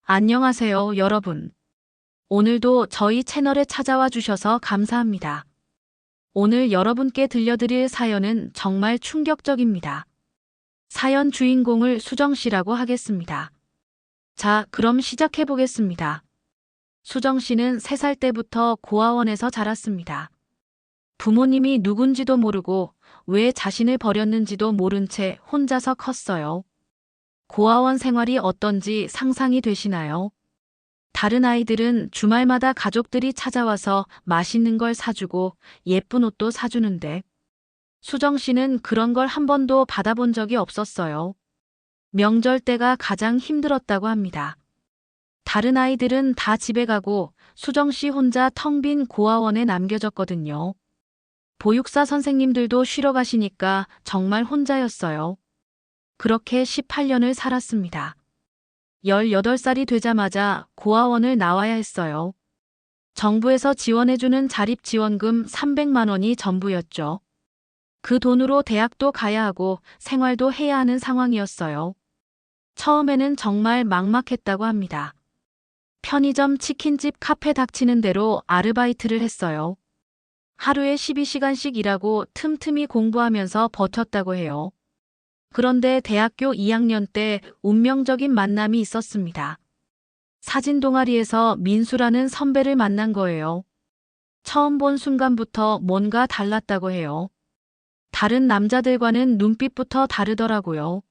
안녕하세요, 여러분. 오늘도 저희 채널에 찾아와 주셔서 감사합니다. 오늘 여러분께 들려드릴 사연은 정말 충격적입니다. 사연 주인공을 수정 씨라고 하겠습니다. 자, 그럼 시작해 보겠습니다. 수정 씨는 3살 때부터 고아원에서 자랐습니다. 부모님이 누군지도 모르고 왜 자신을 버렸는지도 모른 채 혼자서 컸어요. 고아원 생활이 어떤지 상상이 되시나요? 다른 아이들은 주말마다 가족들이 찾아와서 맛있는 걸 사주고 예쁜 옷도 사주는데 수정 씨는 그런 걸 한 번도 받아본 적이 없었어요. 명절 때가 가장 힘들었다고 합니다. 다른 아이들은 다 집에 가고 수정 씨 혼자 텅 빈 고아원에 남겨졌거든요. 보육사 선생님들도 쉬러 가시니까 정말 혼자였어요. 그렇게 18년을 살았습니다. 18살이 되자마자 고아원을 나와야 했어요. 정부에서 지원해주는 자립지원금 300만 원이 전부였죠. 그 돈으로 대학도 가야 하고 생활도 해야 하는 상황이었어요. 처음에는 정말 막막했다고 합니다. 편의점, 치킨집, 카페 닥치는 대로 아르바이트를 했어요. 하루에 12시간씩 일하고 틈틈이 공부하면서 버텼다고 해요. 그런데 대학교 2학년 때 운명적인 만남이 있었습니다. 사진 동아리에서 민수라는 선배를 만난 거예요. 처음 본 순간부터 뭔가 달랐다고 해요. 다른 남자들과는 눈빛부터 다르더라고요.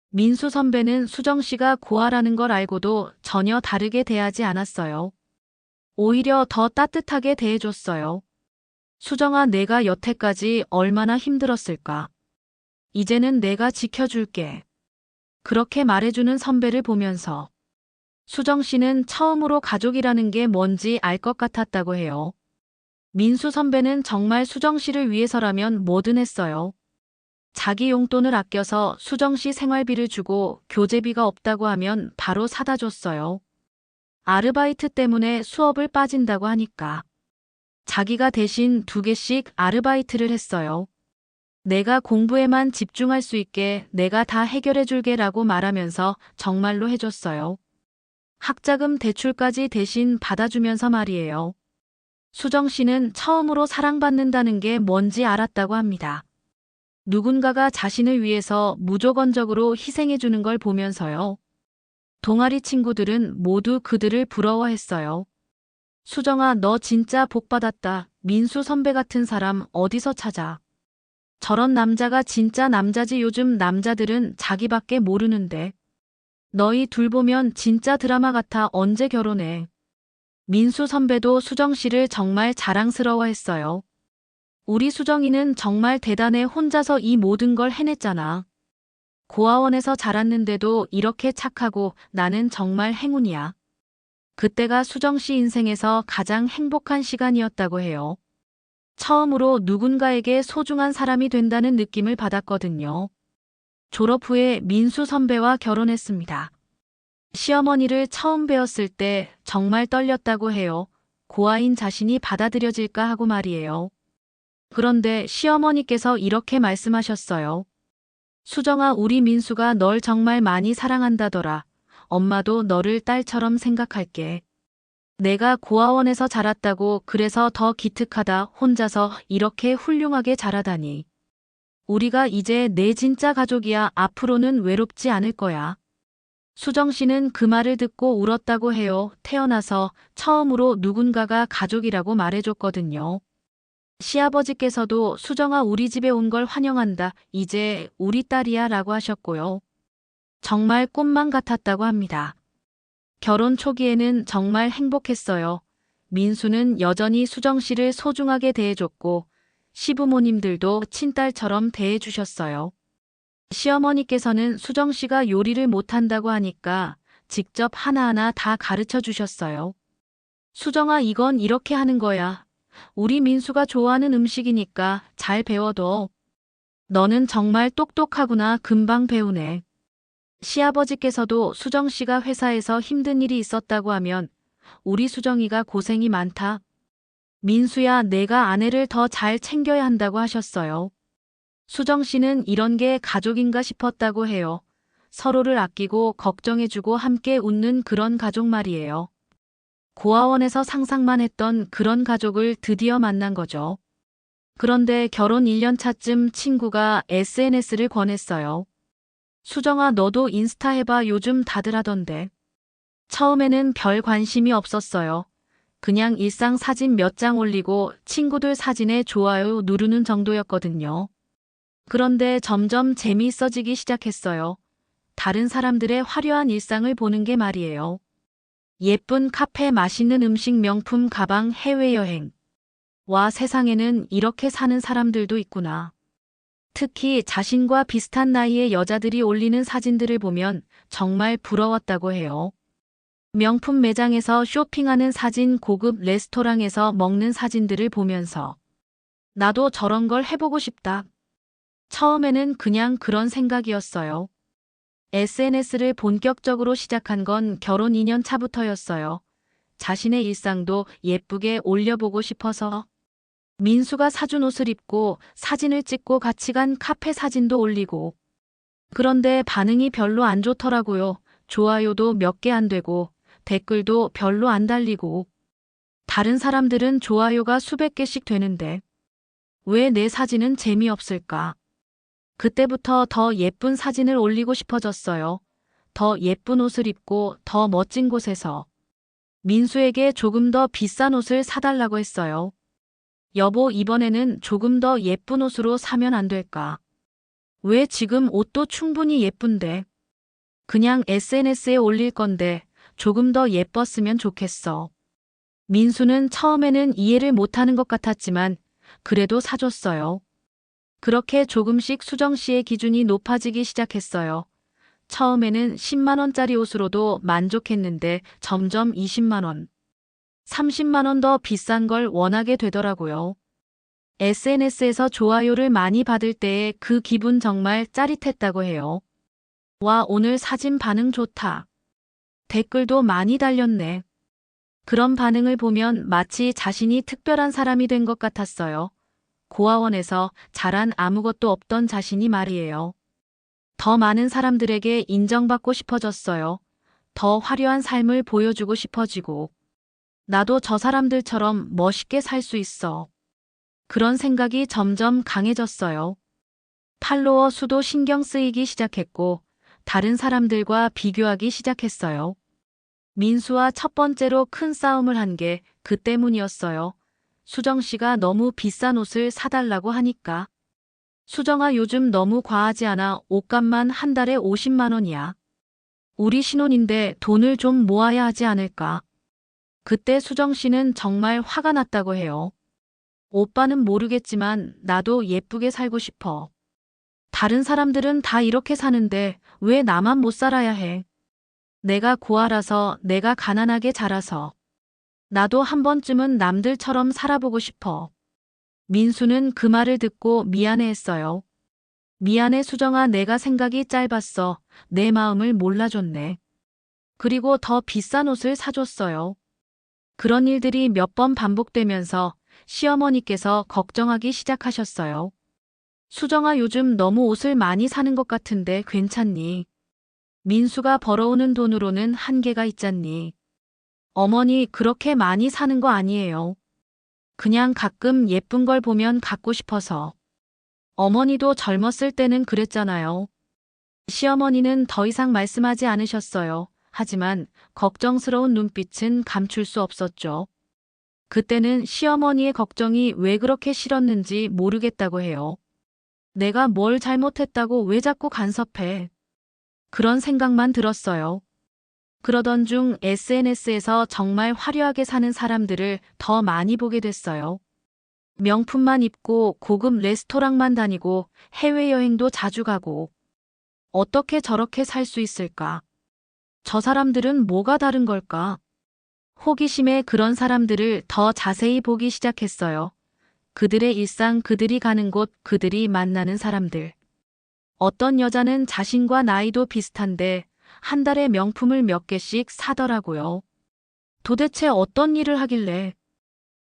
민수 선배는 수정 씨가 고아라는 걸 알고도 전혀 다르게 대하지 않았어요. 오히려 더 따뜻하게 대해줬어요. 수정아, 내가 여태까지 얼마나 힘들었을까? 이제는 내가 지켜줄게. 그렇게 말해주는 선배를 보면서 수정 씨는 처음으로 가족이라는 게 뭔지 알 것 같았다고 해요. 민수 선배는 정말 수정 씨를 위해서라면 뭐든 했어요. 자기 용돈을 아껴서 수정 씨 생활비를 주고 교재비가 없다고 하면 바로 사다 줬어요. 아르바이트 때문에 수업을 빠진다고 하니까 자기가 대신 2개씩 아르바이트를 했어요. 내가 공부에만 집중할 수 있게 내가 다 해결해 줄게라고 말하면서 정말로 해줬어요. 학자금 대출까지 대신 받아주면서 말이에요. 수정 씨는 처음으로 사랑받는다는 게 뭔지 알았다고 합니다. 누군가가 자신을 위해서 무조건적으로 희생해 주는 걸 보면서요. 동아리 친구들은 모두 그들을 부러워했어요. 수정아, 너 진짜 복 받았다. 민수 선배 같은 사람 어디서 찾아? 저런 남자가 진짜 남자지. 요즘 남자들은 자기밖에 모르는데. 너희 둘 보면 진짜 드라마 같아. 언제 결혼해? 민수 선배도 수정 씨를 정말 자랑스러워했어요. 우리 수정이는 정말 대단해. 혼자서 이 모든 걸 해냈잖아. 고아원에서 자랐는데도 이렇게 착하고 나는 정말 행운이야. 그때가 수정 씨 인생에서 가장 행복한 시간이었다고 해요. 처음으로 누군가에게 소중한 사람이 된다는 느낌을 받았거든요. 졸업 후에 민수 선배와 결혼했습니다. 시어머니를 처음 뵈었을 때 정말 떨렸다고 해요. 고아인 자신이 받아들여질까 하고 말이에요. 그런데 시어머니께서 이렇게 말씀하셨어요. 수정아, 우리 민수가 널 정말 많이 사랑한다더라. 엄마도 너를 딸처럼 생각할게. 내가 고아원에서 자랐다고 그래서 더 기특하다. 혼자서 이렇게 훌륭하게 자라다니. 우리가 이제 내 진짜 가족이야. 앞으로는 외롭지 않을 거야. 수정 씨는 그 말을 듣고 울었다고 해요. 태어나서 처음으로 누군가가 가족이라고 말해줬거든요. 시아버지께서도 수정아, 우리 집에 온 걸 환영한다. 이제 우리 딸이야 라고 하셨고요. 정말 꿈만 같았다고 합니다. 결혼 초기에는 정말 행복했어요. 민수는 여전히 수정 씨를 소중하게 대해줬고 시부모님들도 친딸처럼 대해주셨어요. 시어머니께서는 수정 씨가 요리를 못한다고 하니까 직접 하나하나 다 가르쳐 주셨어요. 수정아, 이건 이렇게 하는 거야. 우리 민수가 좋아하는 음식이니까 잘 배워둬. 너는 정말 똑똑하구나. 금방 배우네. 시아버지께서도 수정 씨가 회사에서 힘든 일이 있었다고 하면 우리 수정이가 고생이 많다. 민수야, 내가 아내를 더 잘 챙겨야 한다고 하셨어요. 수정 씨는 이런 게 가족인가 싶었다고 해요. 서로를 아끼고 걱정해주고 함께 웃는 그런 가족 말이에요. 고아원에서 상상만 했던 그런 가족을 드디어 만난 거죠. 그런데 결혼 1년 차쯤 친구가 SNS를 권했어요. 수정아, 너도 인스타 해봐. 요즘 다들 하던데. 처음에는 별 관심이 없었어요. 그냥 일상 사진 몇 장 올리고 친구들 사진에 좋아요 누르는 정도였거든요. 그런데 점점 재미있어지기 시작했어요. 다른 사람들의 화려한 일상을 보는 게 말이에요. 예쁜 카페, 맛있는 음식, 명품 가방, 해외여행. 와, 세상에는 이렇게 사는 사람들도 있구나. 특히 자신과 비슷한 나이의 여자들이 올리는 사진들을 보면 정말 부러웠다고 해요. 명품 매장에서 쇼핑하는 사진, 고급 레스토랑에서 먹는 사진들을 보면서 나도 저런 걸 해보고 싶다. 처음에는 그냥 그런 생각이었어요. SNS를 본격적으로 시작한 건 결혼 2년 차부터였어요. 자신의 일상도 예쁘게 올려보고 싶어서. 민수가 사준 옷을 입고 사진을 찍고 같이 간 카페 사진도 올리고. 그런데 반응이 별로 안 좋더라고요. 좋아요도 몇 개 안 되고 댓글도 별로 안 달리고. 다른 사람들은 좋아요가 수백 개씩 되는데 왜 내 사진은 재미없을까? 그때부터 더 예쁜 사진을 올리고 싶어졌어요. 더 예쁜 옷을 입고 더 멋진 곳에서. 민수에게 조금 더 비싼 옷을 사달라고 했어요. 여보, 이번에는 조금 더 예쁜 옷으로 사면 안 될까? 왜 지금 옷도 충분히 예쁜데? 그냥 SNS에 올릴 건데 조금 더 예뻤으면 좋겠어. 민수는 처음에는 이해를 못하는 것 같았지만 그래도 사줬어요. 그렇게 조금씩 수정 씨의 기준이 높아지기 시작했어요. 처음에는 10만 원짜리 옷으로도 만족했는데 점점 20만 원, 30만 원 더 비싼 걸 원하게 되더라고요. SNS에서 좋아요를 많이 받을 때의 그 기분 정말 짜릿했다고 해요. 와, 오늘 사진 반응 좋다. 댓글도 많이 달렸네. 그런 반응을 보면 마치 자신이 특별한 사람이 된 것 같았어요. 고아원에서 자란 아무것도 없던 자신이 말이에요. 더 많은 사람들에게 인정받고 싶어졌어요. 더 화려한 삶을 보여주고 싶어지고. 나도 저 사람들처럼 멋있게 살 수 있어. 그런 생각이 점점 강해졌어요. 팔로워 수도 신경 쓰이기 시작했고, 다른 사람들과 비교하기 시작했어요. 민수와 첫 번째로 큰 싸움을 한 게 그 때문이었어요. 수정 씨가 너무 비싼 옷을 사달라고 하니까. 수정아, 요즘 너무 과하지 않아? 옷값만 한 달에 50만 원이야. 우리 신혼인데 돈을 좀 모아야 하지 않을까? 그때 수정 씨는 정말 화가 났다고 해요. 오빠는 모르겠지만 나도 예쁘게 살고 싶어. 다른 사람들은 다 이렇게 사는데 왜 나만 못 살아야 해? 내가 고아라서, 내가 가난하게 자라서. 나도 한 번쯤은 남들처럼 살아보고 싶어. 민수는 그 말을 듣고 미안해했어요. 미안해 수정아, 내가 생각이 짧았어. 내 마음을 몰라줬네. 그리고 더 비싼 옷을 사줬어요. 그런 일들이 몇 번 반복되면서 시어머니께서 걱정하기 시작하셨어요. 수정아, 요즘 너무 옷을 많이 사는 것 같은데 괜찮니? 민수가 벌어오는 돈으로는 한계가 있잖니. 어머니, 그렇게 많이 사는 거 아니에요. 그냥 가끔 예쁜 걸 보면 갖고 싶어서. 어머니도 젊었을 때는 그랬잖아요. 시어머니는 더 이상 말씀하지 않으셨어요. 하지만 걱정스러운 눈빛은 감출 수 없었죠. 그때는 시어머니의 걱정이 왜 그렇게 싫었는지 모르겠다고 해요. 내가 뭘 잘못했다고 왜 자꾸 간섭해. 그런 생각만 들었어요. 그러던 중 SNS에서 정말 화려하게 사는 사람들을 더 많이 보게 됐어요. 명품만 입고 고급 레스토랑만 다니고 해외여행도 자주 가고. 어떻게 저렇게 살 수 있을까? 저 사람들은 뭐가 다른 걸까? 호기심에 그런 사람들을 더 자세히 보기 시작했어요. 그들의 일상, 그들이 가는 곳, 그들이 만나는 사람들. 어떤 여자는 자신과 나이도 비슷한데 한 달에 명품을 몇 개씩 사더라고요. 도대체 어떤 일을 하길래?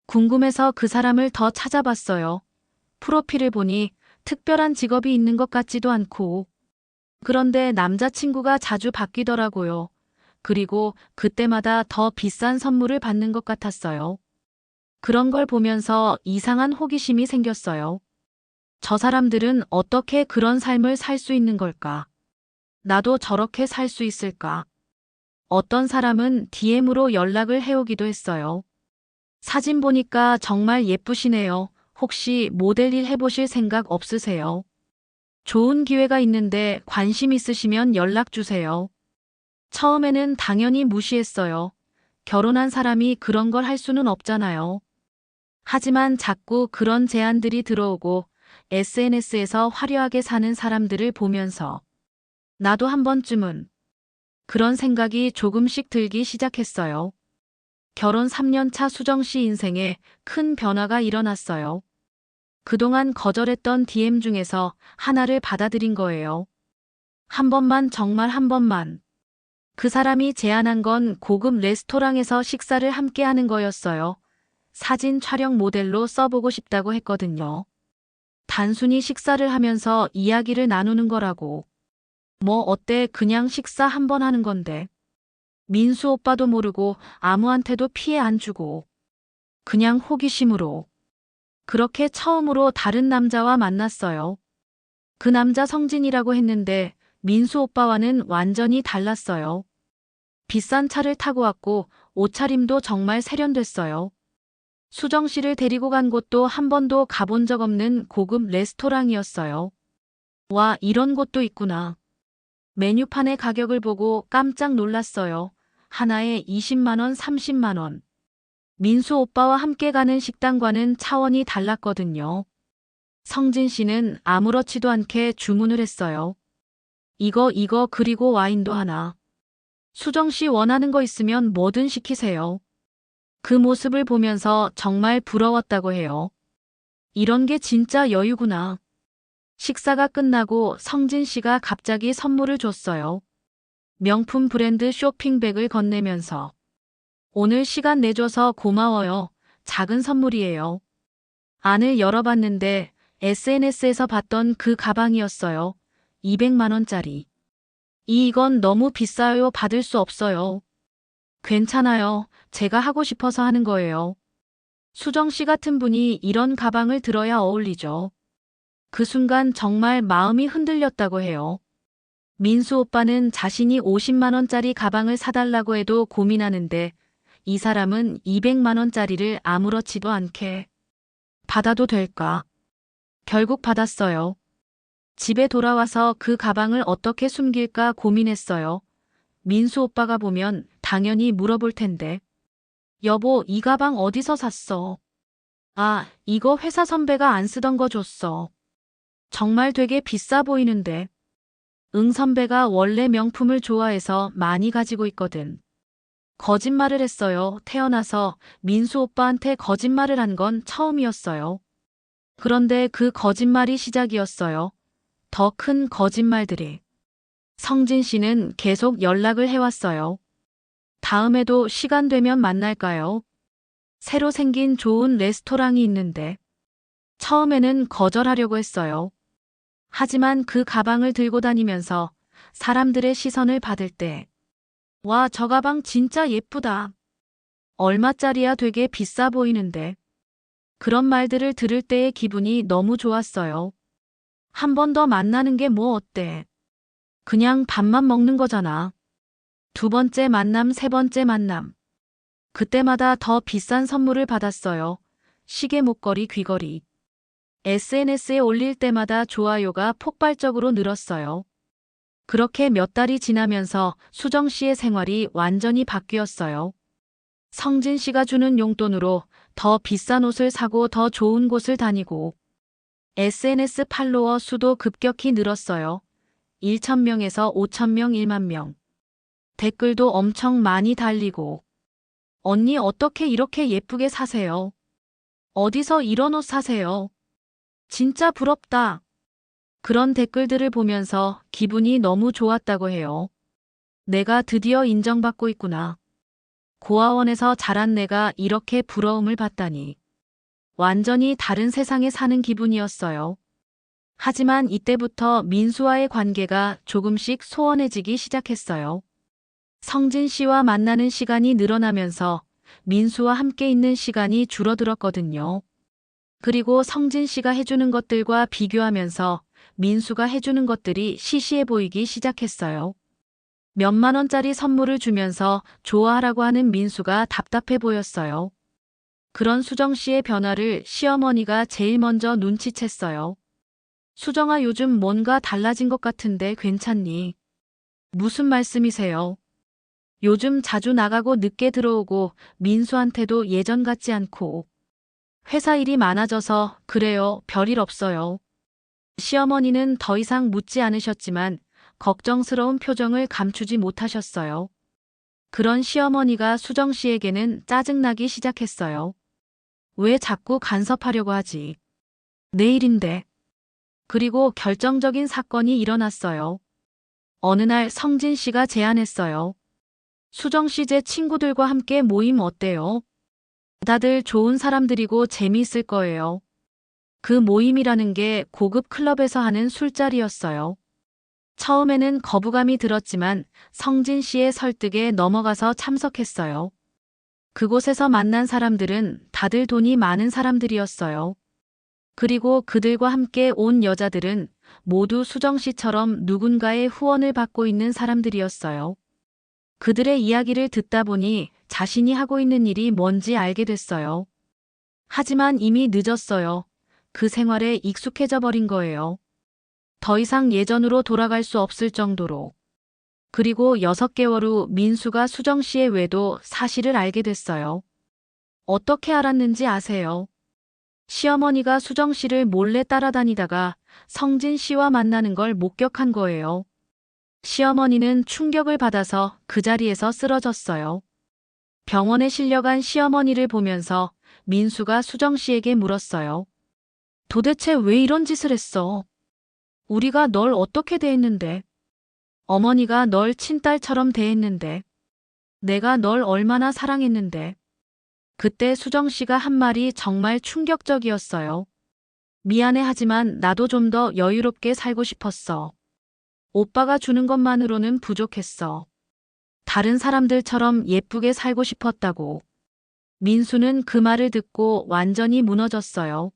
궁금해서 그 사람을 더 찾아봤어요. 프로필을 보니 특별한 직업이 있는 것 같지도 않고 그런데 남자친구가 자주 바뀌더라고요. 그리고 그때마다 더 비싼 선물을 받는 것 같았어요. 그런 걸 보면서 이상한 호기심이 생겼어요. 저 사람들은 어떻게 그런 삶을 살 수 있는 걸까? 나도 저렇게 살 수 있을까? 어떤 사람은 DM으로 연락을 해오기도 했어요. 사진 보니까 정말 예쁘시네요. 혹시 모델 일 해보실 생각 없으세요? 좋은 기회가 있는데 관심 있으시면 연락 주세요. 처음에는 당연히 무시했어요. 결혼한 사람이 그런 걸 할 수는 없잖아요. 하지만 자꾸 그런 제안들이 들어오고 SNS에서 화려하게 사는 사람들을 보면서 나도 한 번쯤은 그런 생각이 조금씩 들기 시작했어요. 결혼 3년 차 수정 씨 인생에 큰 변화가 일어났어요. 그동안 거절했던 DM 중에서 하나를 받아들인 거예요. 한 번만, 정말 한 번만. 그 사람이 제안한 건 고급 레스토랑에서 식사를 함께 하는 거였어요. 사진 촬영 모델로 써보고 싶다고 했거든요. 단순히 식사를 하면서 이야기를 나누는 거라고. 뭐 어때, 그냥 식사 한 번 하는 건데. 민수 오빠도 모르고 아무한테도 피해 안 주고. 그냥 호기심으로. 그렇게 처음으로 다른 남자와 만났어요. 그 남자 성진이라고 했는데 민수 오빠와는 완전히 달랐어요. 비싼 차를 타고 왔고 옷차림도 정말 세련됐어요. 수정 씨를 데리고 간 곳도 한 번도 가본 적 없는 고급 레스토랑이었어요. 와, 이런 곳도 있구나. 메뉴판의 가격을 보고 깜짝 놀랐어요. 하나에 20만 원, 30만 원. 민수 오빠와 함께 가는 식당과는 차원이 달랐거든요. 성진 씨는 아무렇지도 않게 주문을 했어요. 이거 그리고 와인도 하나. 수정 씨 원하는 거 있으면 뭐든 시키세요. 그 모습을 보면서 정말 부러웠다고 해요. 이런 게 진짜 여유구나. 식사가 끝나고 성진 씨가 갑자기 선물을 줬어요. 명품 브랜드 쇼핑백을 건네면서 오늘 시간 내줘서 고마워요. 작은 선물이에요. 안을 열어봤는데 SNS에서 봤던 그 가방이었어요. 200만 원짜리. 이건 너무 비싸요. 받을 수 없어요. 괜찮아요. 제가 하고 싶어서 하는 거예요. 수정 씨 같은 분이 이런 가방을 들어야 어울리죠. 그 순간 정말 마음이 흔들렸다고 해요. 민수 오빠는 자신이 50만 원짜리 가방을 사달라고 해도 고민하는데 이 사람은 200만 원짜리를 아무렇지도 않게 받아도 될까? 결국 받았어요. 집에 돌아와서 그 가방을 어떻게 숨길까 고민했어요. 민수 오빠가 보면 당연히 물어볼 텐데. 여보, 이 가방 어디서 샀어? 아, 이거 회사 선배가 안 쓰던 거 줬어. 정말 되게 비싸 보이는데. 응, 선배가 원래 명품을 좋아해서 많이 가지고 있거든. 거짓말을 했어요. 태어나서 민수 오빠한테 거짓말을 한 건 처음이었어요. 그런데 그 거짓말이 시작이었어요. 더 큰 거짓말들이. 성진 씨는 계속 연락을 해왔어요. 다음에도 시간 되면 만날까요? 새로 생긴 좋은 레스토랑이 있는데. 처음에는 거절하려고 했어요. 하지만 그 가방을 들고 다니면서 사람들의 시선을 받을 때, 와, 저 가방 진짜 예쁘다. 얼마짜리야, 되게 비싸 보이는데. 그런 말들을 들을 때의 기분이 너무 좋았어요. 한 번 더 만나는 게 뭐 어때? 그냥 밥만 먹는 거잖아. 두 번째 만남, 세 번째 만남. 그때마다 더 비싼 선물을 받았어요. 시계, 목걸이, 귀걸이. SNS에 올릴 때마다 좋아요가 폭발적으로 늘었어요. 그렇게 몇 달이 지나면서 수정 씨의 생활이 완전히 바뀌었어요. 성진 씨가 주는 용돈으로 더 비싼 옷을 사고 더 좋은 곳을 다니고 SNS 팔로워 수도 급격히 늘었어요. 1,000명에서 5,000명, 1만 명. 댓글도 엄청 많이 달리고 언니 어떻게 이렇게 예쁘게 사세요? 어디서 이런 옷 사세요? 진짜 부럽다. 그런 댓글들을 보면서 기분이 너무 좋았다고 해요. 내가 드디어 인정받고 있구나. 고아원에서 자란 내가 이렇게 부러움을 받다니. 완전히 다른 세상에 사는 기분이었어요. 하지만 이때부터 민수와의 관계가 조금씩 소원해지기 시작했어요. 성진 씨와 만나는 시간이 늘어나면서 민수와 함께 있는 시간이 줄어들었거든요. 그리고 성진 씨가 해주는 것들과 비교하면서 민수가 해주는 것들이 시시해 보이기 시작했어요. 몇만 원짜리 선물을 주면서 좋아하라고 하는 민수가 답답해 보였어요. 그런 수정 씨의 변화를 시어머니가 제일 먼저 눈치챘어요. 수정아, 요즘 뭔가 달라진 것 같은데 괜찮니? 무슨 말씀이세요? 요즘 자주 나가고 늦게 들어오고 민수한테도 예전 같지 않고 회사 일이 많아져서 그래요. 별일 없어요. 시어머니는 더 이상 묻지 않으셨지만 걱정스러운 표정을 감추지 못하셨어요. 그런 시어머니가 수정 씨에게는 짜증나기 시작했어요. 왜 자꾸 간섭하려고 하지? 내일인데. 그리고 결정적인 사건이 일어났어요. 어느 날 성진 씨가 제안했어요. 수정 씨, 제 친구들과 함께 모임 어때요? 다들 좋은 사람들이고 재미있을 거예요. 그 모임이라는 게 고급 클럽에서 하는 술자리였어요. 처음에는 거부감이 들었지만 성진 씨의 설득에 넘어가서 참석했어요. 그곳에서 만난 사람들은 다들 돈이 많은 사람들이었어요. 그리고 그들과 함께 온 여자들은 모두 수정 씨처럼 누군가의 후원을 받고 있는 사람들이었어요. 그들의 이야기를 듣다 보니 자신이 하고 있는 일이 뭔지 알게 됐어요. 하지만 이미 늦었어요. 그 생활에 익숙해져 버린 거예요. 더 이상 예전으로 돌아갈 수 없을 정도로. 그리고 6개월 후 민수가 수정 씨의 외도 사실을 알게 됐어요. 어떻게 알았는지 아세요? 시어머니가 수정 씨를 몰래 따라다니다가 성진 씨와 만나는 걸 목격한 거예요. 시어머니는 충격을 받아서 그 자리에서 쓰러졌어요. 병원에 실려간 시어머니를 보면서 민수가 수정 씨에게 물었어요. 도대체 왜 이런 짓을 했어? 우리가 널 어떻게 대했는데? 어머니가 널 친딸처럼 대했는데? 내가 널 얼마나 사랑했는데? 그때 수정 씨가 한 말이 정말 충격적이었어요. 미안해, 하지만 나도 좀 더 여유롭게 살고 싶었어. 오빠가 주는 것만으로는 부족했어. 다른 사람들처럼 예쁘게 살고 싶었다고. 민수는 그 말을 듣고 완전히 무너졌어요.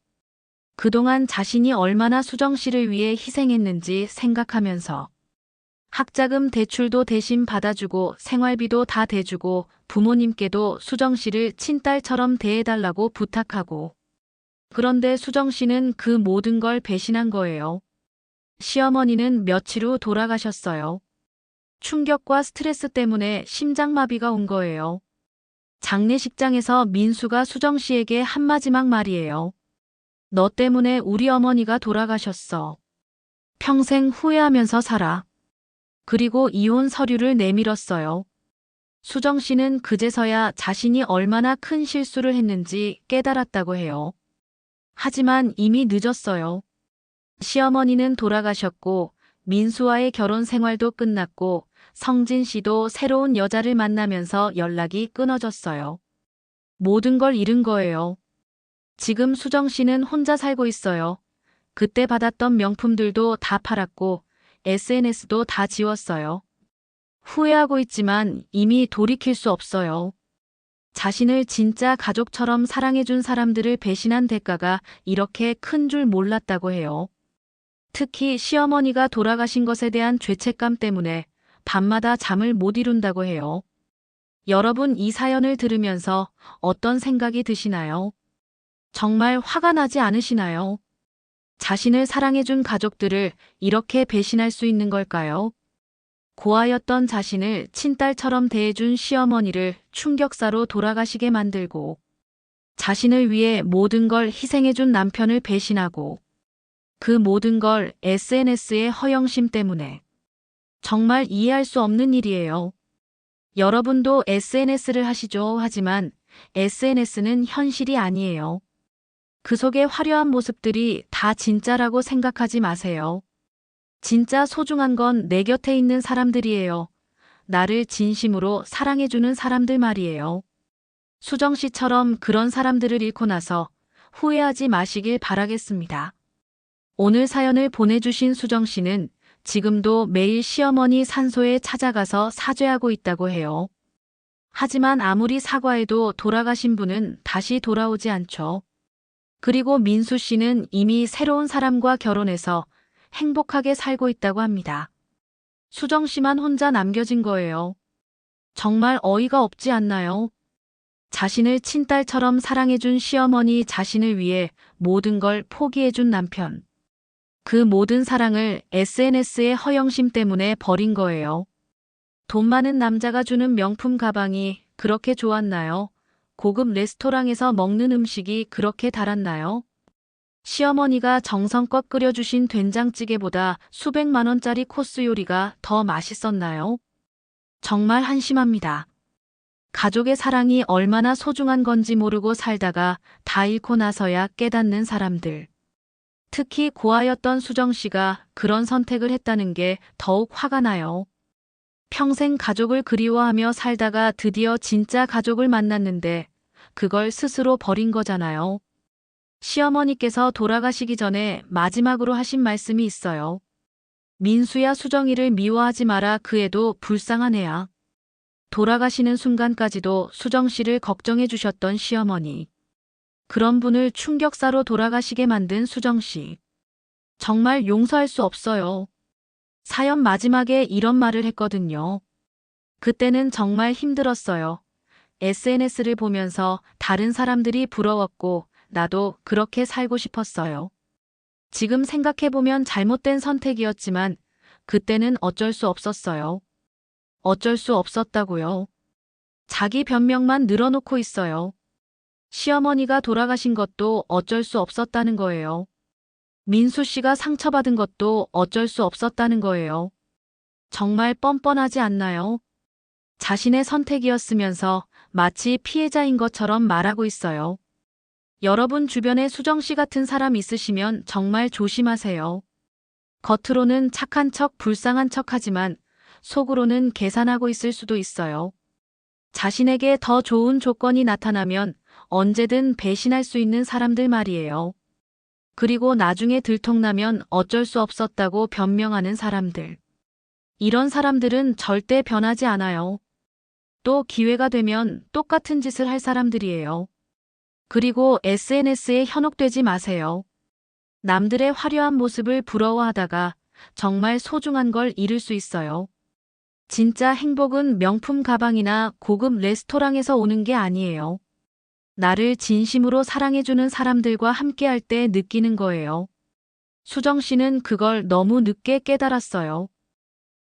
그동안 자신이 얼마나 수정 씨를 위해 희생했는지 생각하면서 학자금 대출도 대신 받아주고 생활비도 다 대주고 부모님께도 수정 씨를 친딸처럼 대해달라고 부탁하고. 그런데 수정 씨는 그 모든 걸 배신한 거예요. 시어머니는 며칠 후 돌아가셨어요. 충격과 스트레스 때문에 심장마비가 온 거예요. 장례식장에서 민수가 수정 씨에게 한 마지막 말이에요. 너 때문에 우리 어머니가 돌아가셨어. 평생 후회하면서 살아. 그리고 이혼 서류를 내밀었어요. 수정 씨는 그제서야 자신이 얼마나 큰 실수를 했는지 깨달았다고 해요. 하지만 이미 늦었어요. 시어머니는 돌아가셨고 민수와의 결혼 생활도 끝났고 성진 씨도 새로운 여자를 만나면서 연락이 끊어졌어요. 모든 걸 잃은 거예요. 지금 수정 씨는 혼자 살고 있어요. 그때 받았던 명품들도 다 팔았고 SNS도 다 지웠어요. 후회하고 있지만 이미 돌이킬 수 없어요. 자신을 진짜 가족처럼 사랑해준 사람들을 배신한 대가가 이렇게 큰 줄 몰랐다고 해요. 특히 시어머니가 돌아가신 것에 대한 죄책감 때문에 밤마다 잠을 못 이룬다고 해요. 여러분, 이 사연을 들으면서 어떤 생각이 드시나요? 정말 화가 나지 않으시나요? 자신을 사랑해준 가족들을 이렇게 배신할 수 있는 걸까요? 고아였던 자신을 친딸처럼 대해준 시어머니를 충격사로 돌아가시게 만들고 자신을 위해 모든 걸 희생해준 남편을 배신하고 그 모든 걸 SNS의 허영심 때문에. 정말 이해할 수 없는 일이에요. 여러분도 SNS를 하시죠. 하지만 SNS는 현실이 아니에요. 그 속의 화려한 모습들이 다 진짜라고 생각하지 마세요. 진짜 소중한 건 내 곁에 있는 사람들이에요. 나를 진심으로 사랑해주는 사람들 말이에요. 수정 씨처럼 그런 사람들을 잃고 나서 후회하지 마시길 바라겠습니다. 오늘 사연을 보내주신 수정 씨는 지금도 매일 시어머니 산소에 찾아가서 사죄하고 있다고 해요. 하지만 아무리 사과해도 돌아가신 분은 다시 돌아오지 않죠. 그리고 민수 씨는 이미 새로운 사람과 결혼해서 행복하게 살고 있다고 합니다. 수정 씨만 혼자 남겨진 거예요. 정말 어이가 없지 않나요? 자신을 친딸처럼 사랑해준 시어머니, 자신을 위해 모든 걸 포기해준 남편. 그 모든 사랑을 SNS의 허영심 때문에 버린 거예요. 돈 많은 남자가 주는 명품 가방이 그렇게 좋았나요? 고급 레스토랑에서 먹는 음식이 그렇게 달았나요? 시어머니가 정성껏 끓여주신 된장찌개보다 수백만 원짜리 코스 요리가 더 맛있었나요? 정말 한심합니다. 가족의 사랑이 얼마나 소중한 건지 모르고 살다가 다 잃고 나서야 깨닫는 사람들. 특히 고아였던 수정 씨가 그런 선택을 했다는 게 더욱 화가 나요. 평생 가족을 그리워하며 살다가 드디어 진짜 가족을 만났는데 그걸 스스로 버린 거잖아요. 시어머니께서 돌아가시기 전에 마지막으로 하신 말씀이 있어요. 민수야, 수정이를 미워하지 마라. 그 애도 불쌍한 애야. 돌아가시는 순간까지도 수정 씨를 걱정해 주셨던 시어머니. 그런 분을 충격사로 돌아가시게 만든 수정 씨. 정말 용서할 수 없어요. 사연 마지막에 이런 말을 했거든요. 그때는 정말 힘들었어요. SNS를 보면서 다른 사람들이 부러웠고 나도 그렇게 살고 싶었어요. 지금 생각해보면 잘못된 선택이었지만 그때는 어쩔 수 없었어요. 어쩔 수 없었다고요. 자기 변명만 늘어놓고 있어요. 시어머니가 돌아가신 것도 어쩔 수 없었다는 거예요. 민수 씨가 상처받은 것도 어쩔 수 없었다는 거예요. 정말 뻔뻔하지 않나요? 자신의 선택이었으면서 마치 피해자인 것처럼 말하고 있어요. 여러분 주변에 수정 씨 같은 사람 있으시면 정말 조심하세요. 겉으로는 착한 척, 불쌍한 척 하지만 속으로는 계산하고 있을 수도 있어요. 자신에게 더 좋은 조건이 나타나면 언제든 배신할 수 있는 사람들 말이에요. 그리고 나중에 들통나면 어쩔 수 없었다고 변명하는 사람들. 이런 사람들은 절대 변하지 않아요. 또 기회가 되면 똑같은 짓을 할 사람들이에요. 그리고 SNS에 현혹되지 마세요. 남들의 화려한 모습을 부러워하다가 정말 소중한 걸 잃을 수 있어요. 진짜 행복은 명품 가방이나 고급 레스토랑에서 오는 게 아니에요. 나를 진심으로 사랑해주는 사람들과 함께할 때 느끼는 거예요. 수정 씨는 그걸 너무 늦게 깨달았어요.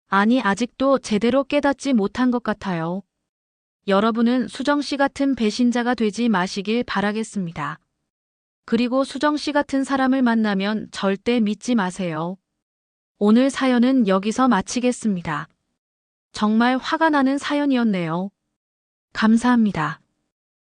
아니, 아직도 제대로 깨닫지 못한 것 같아요. 여러분은 수정 씨 같은 배신자가 되지 마시길 바라겠습니다. 그리고 수정 씨 같은 사람을 만나면 절대 믿지 마세요. 오늘 사연은 여기서 마치겠습니다. 정말 화가 나는 사연이었네요. 감사합니다.